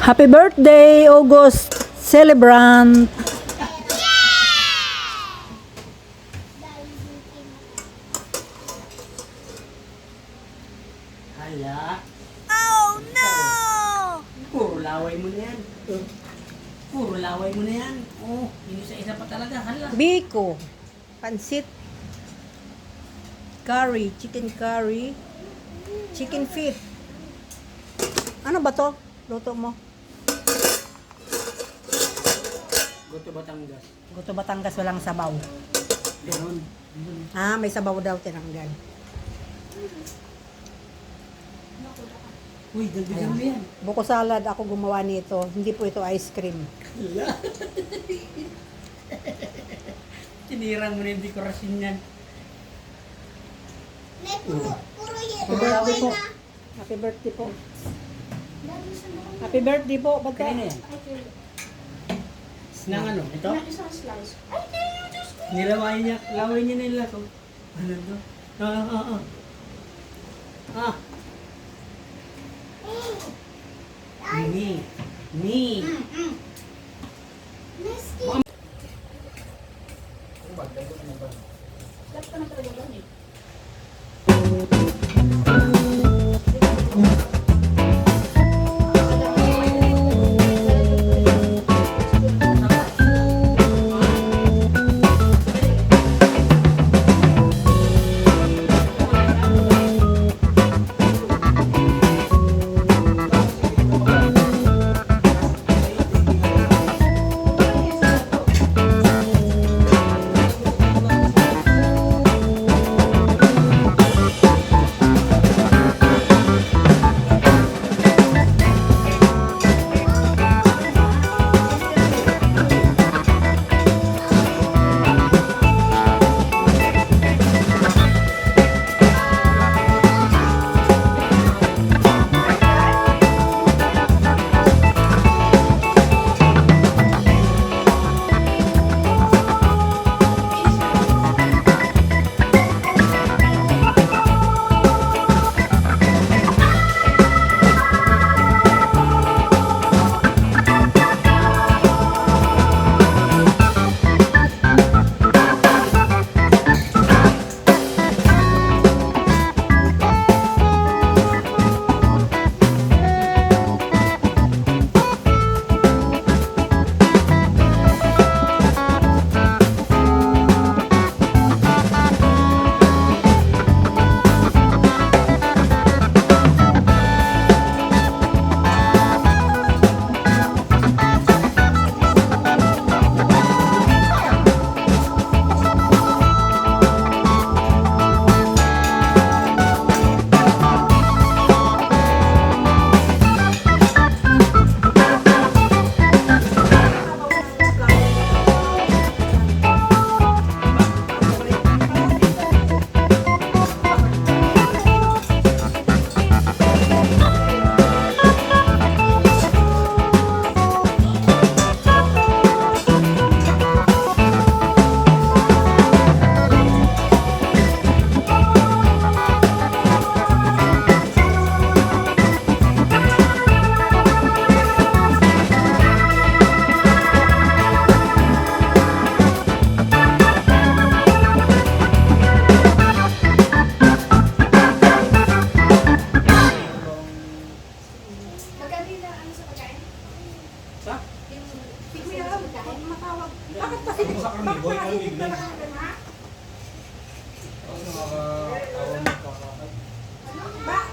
Happy birthday, August celebrant! Hala. Oh no! Puro laway mo na yan. Puro laway mo na yan. Oh, isa-isa pa talaga. Hala. Biko, pansit, curry, chicken feet. Ano ba to? Luto mo? Goto Batangas. Gusto Batangas walang sabaw. Ganon. Ah, may sabaw daw tinanggal. Uy, dagdagan mo yan. Buko salad ako gumawa nito. Hindi po ito ice cream. Hala. Tinira mo na yung dekorasyon yan. Happy birthday po. Happy birthday po. Happy birthday po. Ba't ka? Kanina yan. Nang ano? Ito? Isang slice. Nilaway niya. Laway niya na yung laso. Ano to? Ah. Ni. Dapat ka na talaga ganit.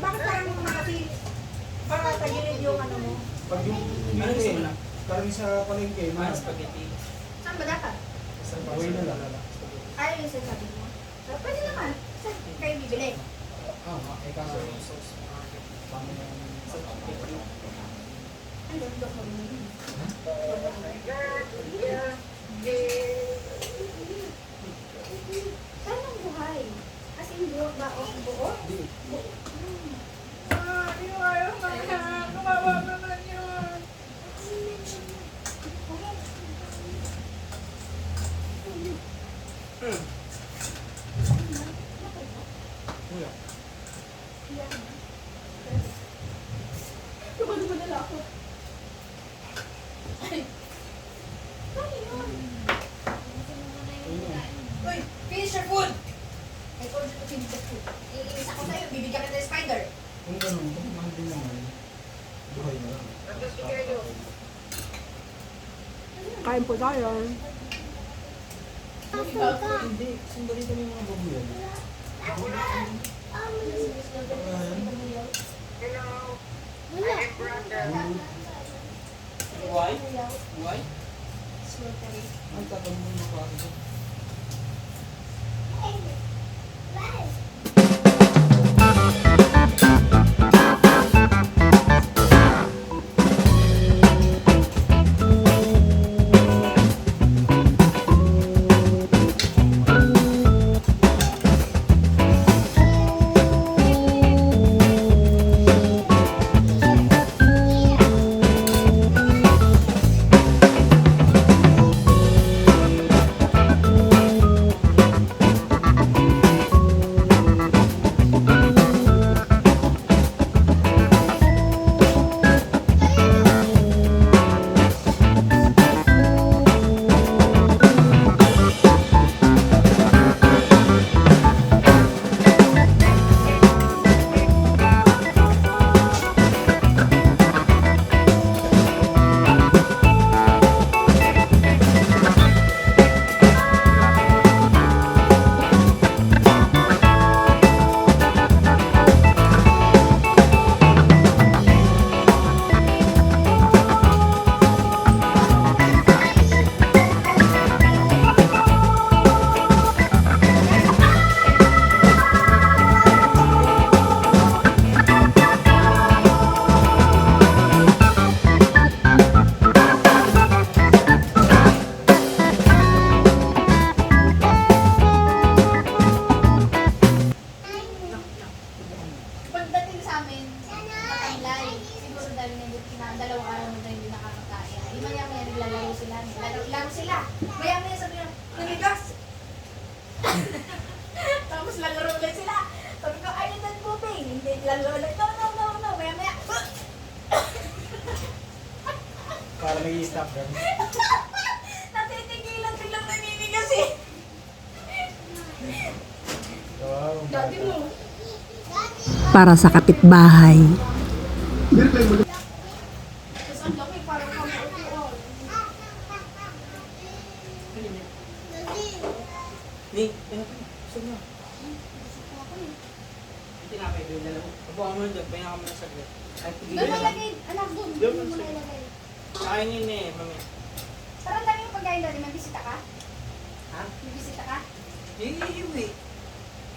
Bakit parang kasi para tagilid yung ano mo? Pag yung karami sa palengke, mas spaghetti. Saan ba dapat? sa baway na lang. Ay, yung sasabi mo. So, pwede naman. Saan kayo bibili? Eh kaso yung sauce. Paano yung Ang ganda ko rin. Saan ang buhay? As in, buo ba o buo? Nagpadala ako. Ay. Ano yun? Uy, finish your food! I told you to finish your food. Iinis ako sa'yo, bibigyan kita ng spider. Kung ganun, kung mahal din naman. Buhay na lang. Kain po tayo. Hindi, sandali kami mga babuyan. Why? Why? Ang tagal mo na klase. Pagdating sa amin, matamlay. Siguro dahil na dalawang araw na hindi nakakakain. Di maya-maya naglalaro sila. Laro sila. Maya-maya sabi nila, nanigas! Tapos lalaro ulit sila. Sabi ko, I need that pooping. Hindi, lalaro ulit. No. Maya-maya. Para nag-i-stop ka. Natitigilan biglang naninigas eh. Wow. Dati mo. Para sa kapitbahay. Tapos ang laki, parang kamuot. Ni, saan na? Tinapay ko yung dalawa. Apo mo doon, pahinga ka muna saglit. Ay, Doon mo ilagay, anak, doon mo na ilagay. Kainin eh, mami. Parang dami yung pagkain doon, may bisita ka? Ha? May bisita ka? Eh.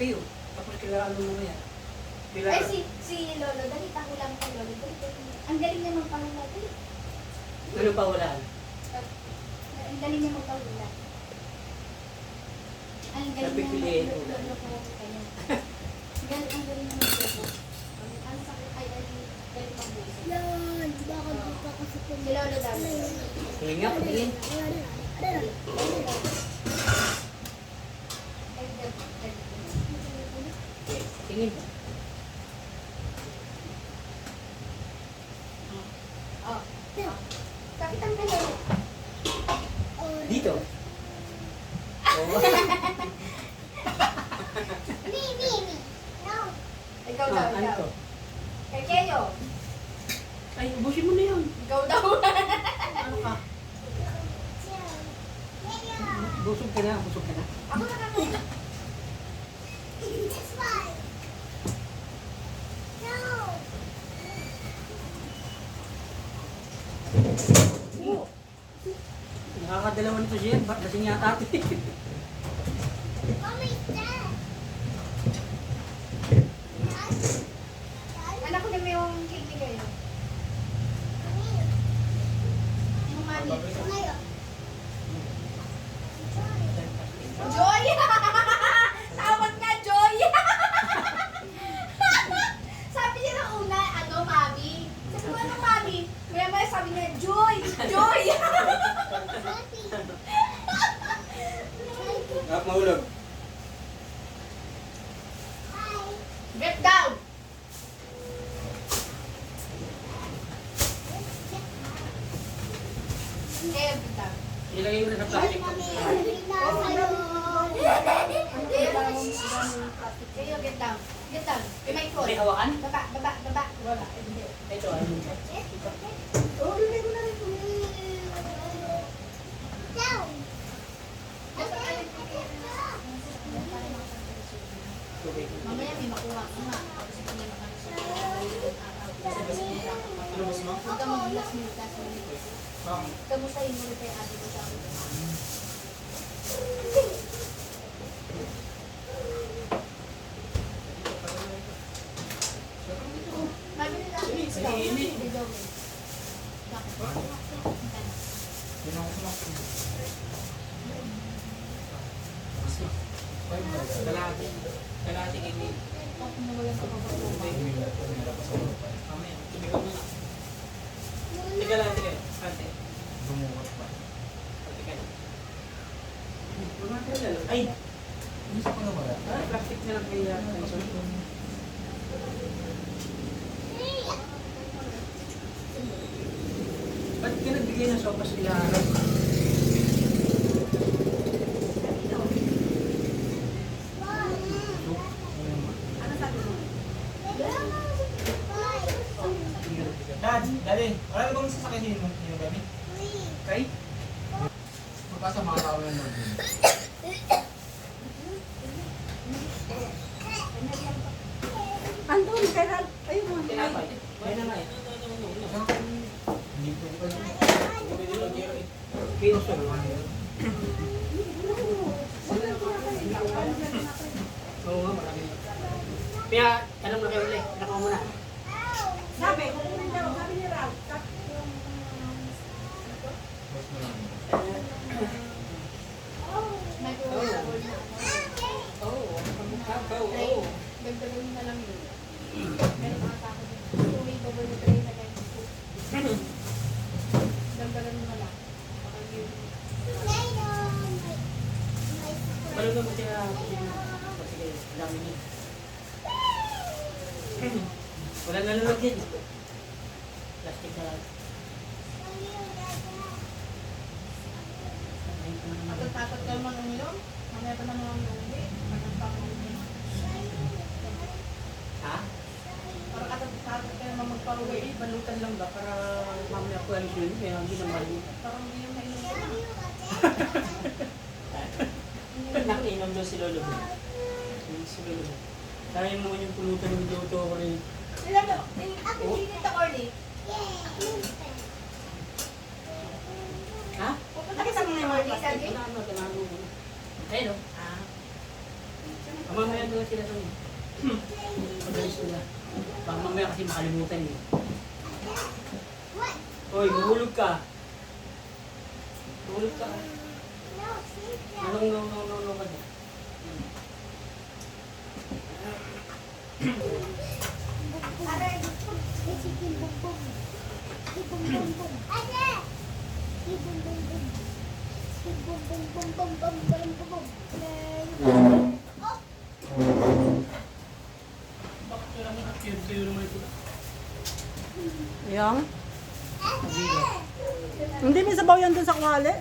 Kayo, tapos kailangan mo yan. Ay, si Lolo, dali pahulang ko, Lolo. Dali. Ang galing niya magpahula, dali. Ano pa wala? Ang galing niya magpahula. Ang galing Napipiliin niya mo. Lolo ko, kanya. Ang galing niya magpahula. Ang sakit, ay, galing pang buhay. Si Lolo dami. Tingin nga, patingin. Tingin. Oh. Kapit ang Lolo. Dito. Oh. Ikaw daw, Ano ikaw. to? Kay Keyo. Ay, ubusin mo na yun. Ikaw daw. Ano ka? Busog ka na. Ako na kami. Nakakadalawa nito siya. Ba't lasing yata ate? Anak ko na may yung cake kayo. Yung mani. Joy! Tawag nga, Joy! Sabi niya na una, ano, Mami? Sabi ko, ano, Mami? Maya-maya sabi niya, Joy! Joy! Dapat mahulog. Grip down! Ilagay mo na sa plastic. Kayo, get down. Get down. May microphone. May hawakan? Baba, baba, baba. Wala. Ito, ano? Tubig. Mamaya may makuha ka nga. Tapos ito may makuha Ano mas mo? Huwag ka mag-glass mo kasi Bakit? kamustahin mo rin kay ate ko sa akin. Mabili lang. Mainit. Yun ako sumaksin. Kalahati. Kalahati kini. Mamaya, tumigaw mo na. Teka lang, teka. Ate. Bumukat pa. Teka lang. Ay! Gusto ko na wala. Plastic na lang kaya. Ba't ka nagbigay ng sopas nila? Dad, Daddy, wala na bang sasakyan yung gabi? Kay? Magpasa mga tao yan doon. Andun, kaya, ayun mo. Tinapay. Kaya na nga eh. Hindi ko pa yun. Pinos yun. Oo nga, marami. Kaya, tanong na kayo ulit. Nakaw mo na. Sabi, kukunin daw, sabi ni Ralph. Boss mo lang. May kuha sa board na. Oo, kamukha ka. Tray. Oo. Dagdagan mo na lang yun. Meron mga tao din. Tuloy pa ba yung tray na ganyan? Dagdagan mo na lang. Baka yun. Balong mo sila. Sige, dami niya. Wala nalunod yan. Plastic na lang. Takot ka naman uminom. Mamaya pa naman ang uwi. Magpapauwi. Ha? Para takot ka naman magpauwi. Balutan lang ba? Para mamaya ko alis yun. Kaya hindi naman balutan. Parang hindi yung mainom ka na. Nakiinom doon si Lolo. Si Lolo. Sayang naman yung pulutan ng Lolo ko rin. Ilan mo? Ako hindi dito, Orly. Ha? Pupunta ka sa mga Orly, sabi? Tinalo mo. Ayun o. Mamaya doon sila doon. Pagalis nila. Baka mamaya kasi makalimutan eh. Hoy, mahulog ka. Mahulog ka. Anong no ka dyan? Bakit wala mo tuyo naman ito? Yung? Hindi, may sabaw yan dun sa kwali.